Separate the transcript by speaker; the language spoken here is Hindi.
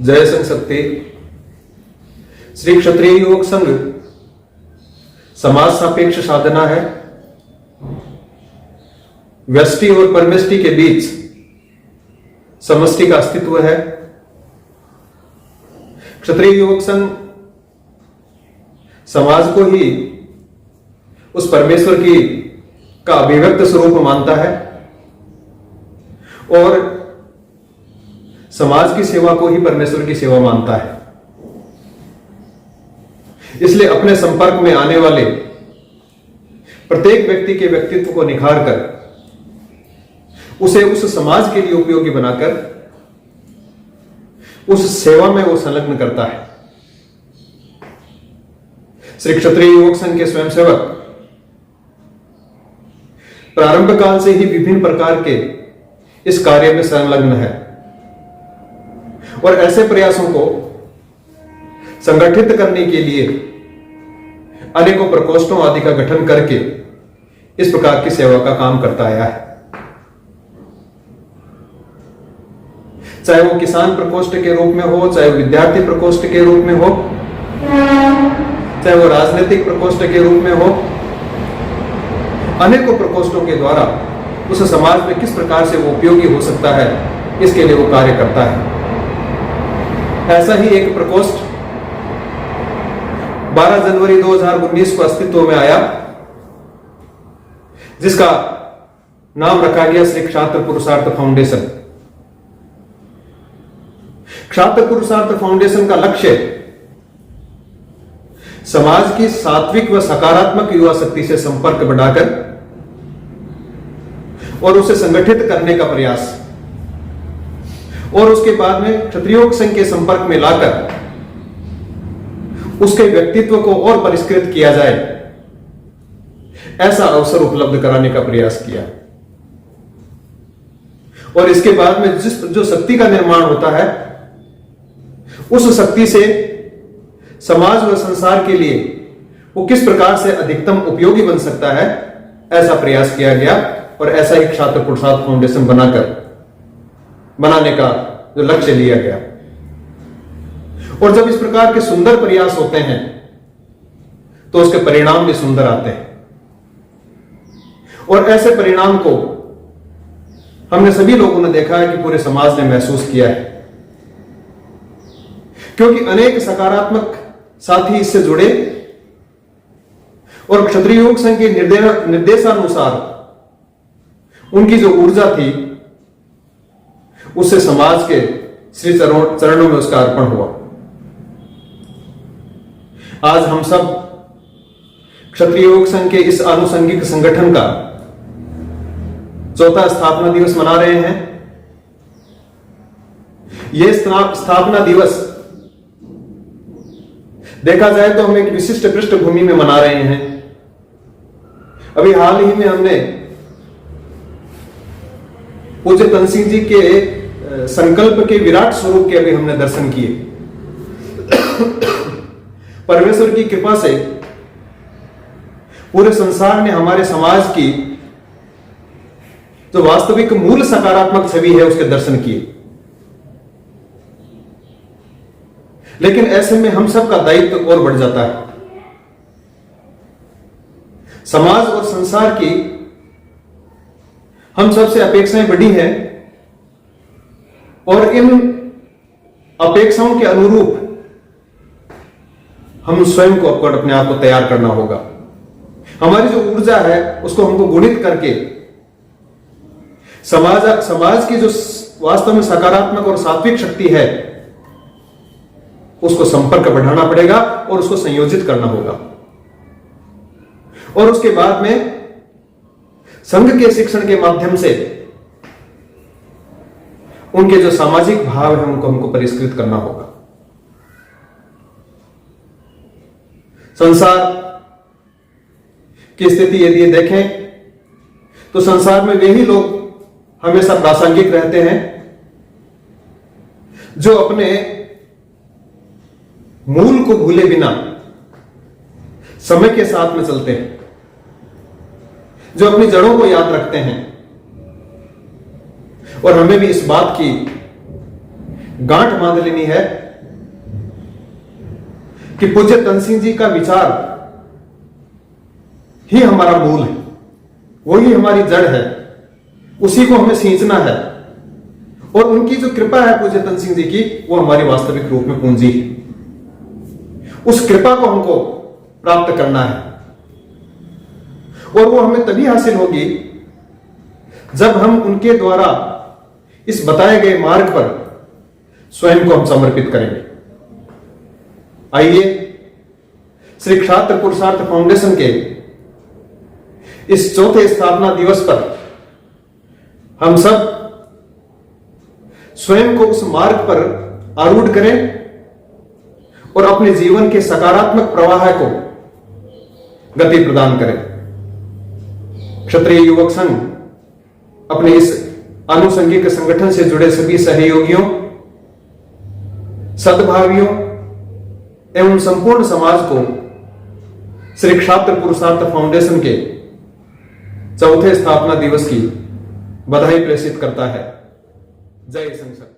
Speaker 1: जय संघ शक्ति। श्री क्षत्रिय योग संघ समाज सापेक्ष साधना है। व्यष्टि और परमेष्टि के बीच समष्टि का अस्तित्व है। क्षत्रिय योग संघ समाज को ही उस परमेश्वर की का अभिव्यक्त स्वरूप मानता है और समाज की सेवा को ही परमेश्वर की सेवा मानता है। इसलिए अपने संपर्क में आने वाले प्रत्येक व्यक्ति के व्यक्तित्व को निखार कर उसे उस समाज के लिए उपयोगी बनाकर उस सेवा में वो संलग्न करता है। श्री क्षत्रिय योग संघ के स्वयंसेवक प्रारंभ काल से ही विभिन्न प्रकार के इस कार्य में संलग्न है और ऐसे प्रयासों को संगठित करने के लिए अनेकों प्रकोष्ठों आदि का गठन करके इस प्रकार की सेवा का काम करता आया है। चाहे वो किसान प्रकोष्ठ के रूप में हो, चाहे विद्यार्थी प्रकोष्ठ के रूप में हो, चाहे वो राजनीतिक प्रकोष्ठ के रूप में हो, अनेकों प्रकोष्ठों के द्वारा उस समाज में किस प्रकार से वो उपयोगी हो सकता है, इसके लिए वो कार्य करता है। ऐसा ही एक प्रकोष्ठ 12 जनवरी 2019 को अस्तित्व में आया, जिसका नाम रखा गया श्री क्षात्र पुरुषार्थ फाउंडेशन। क्षात्र पुरुषार्थ फाउंडेशन का लक्ष्य समाज की सात्विक व सकारात्मक युवा शक्ति से संपर्क बढ़ाकर और उसे संगठित करने का प्रयास और उसके बाद में क्षत्रिय योग संघ के संपर्क में लाकर उसके व्यक्तित्व को और परिष्कृत किया जाए, ऐसा अवसर उपलब्ध कराने का प्रयास किया। और इसके बाद में जो शक्ति का निर्माण होता है, उस शक्ति से समाज व संसार के लिए वो किस प्रकार से अधिकतम उपयोगी बन सकता है, ऐसा प्रयास किया गया और ऐसा ही क्षात्र पुरुषार्थ फाउंडेशन बनाने का जो लक्ष्य लिया गया। और जब इस प्रकार के सुंदर प्रयास होते हैं तो उसके परिणाम भी सुंदर आते हैं और ऐसे परिणाम को हमने सभी लोगों ने देखा है कि पूरे समाज ने महसूस किया है, क्योंकि अनेक सकारात्मक साथी इससे जुड़े और क्षत्रिय योग संघ के निर्देशानुसार उनकी जो ऊर्जा थी उससे समाज के श्री चरणों में उसका अर्पण हुआ। आज हम सब क्षत्रिय योग संघ के इस आनुषंगिक संगठन का 4था स्थापना दिवस मना रहे हैं। यह स्थापना दिवस देखा जाए तो हम एक विशिष्ट पृष्ठभूमि में मना रहे हैं। अभी हाल ही में हमने पूज्य तनसिंह जी के संकल्प के विराट स्वरूप के अभी हमने दर्शन किए। परमेश्वर की कृपा से पूरे संसार ने हमारे समाज की जो वास्तविक मूल सकारात्मक छवि है उसके दर्शन किए। लेकिन ऐसे में हम सब का दायित्व और बढ़ जाता है। समाज और संसार की हम सबसे अपेक्षाएं बड़ी हैं और इन अपेक्षाओं के अनुरूप हम स्वयं को अपने आप को तैयार करना होगा। हमारी जो ऊर्जा है उसको हमको गुणित करके समाज की जो वास्तव में सकारात्मक और सात्विक शक्ति है उसको संपर्क बढ़ाना पड़ेगा और उसको संयोजित करना होगा। और उसके बाद में संघ के शिक्षण के माध्यम से उनके जो सामाजिक भाव है उनको हमको परिष्कृत करना होगा। संसार की स्थिति यदि देखें तो संसार में वे ही लोग हमेशा प्रासंगिक रहते हैं जो अपने मूल को भूले बिना समय के साथ में चलते हैं, जो अपनी जड़ों को याद रखते हैं। और हमें भी इस बात की गांठ बांध लेनी है कि पूज्य तनसिंह जी का विचार ही हमारा मूल है, वही हमारी जड़ है, उसी को हमें सींचना है। और उनकी जो कृपा है पूज्य तनसिंह जी की, वो हमारी वास्तविक रूप में पूंजी है। उस कृपा को हमको प्राप्त करना है और वो हमें तभी हासिल होगी जब हम उनके द्वारा इस बताए गए मार्ग पर स्वयं को हम समर्पित करेंगे। आइए श्री क्षात्र पुरुषार्थ फाउंडेशन के इस चौथे स्थापना दिवस पर हम सब स्वयं को उस मार्ग पर आरूढ़ करें और अपने जीवन के सकारात्मक प्रवाह को गति प्रदान करें। क्षत्रिय युवक संघ अपने इस आनुषंगिक संगठन से जुड़े सभी सहयोगियों, सद्भावियों एवं संपूर्ण समाज को श्री क्षात्र पुरुषार्थ फाउंडेशन के चौथे स्थापना दिवस की बधाई प्रेषित करता है। जय संघ।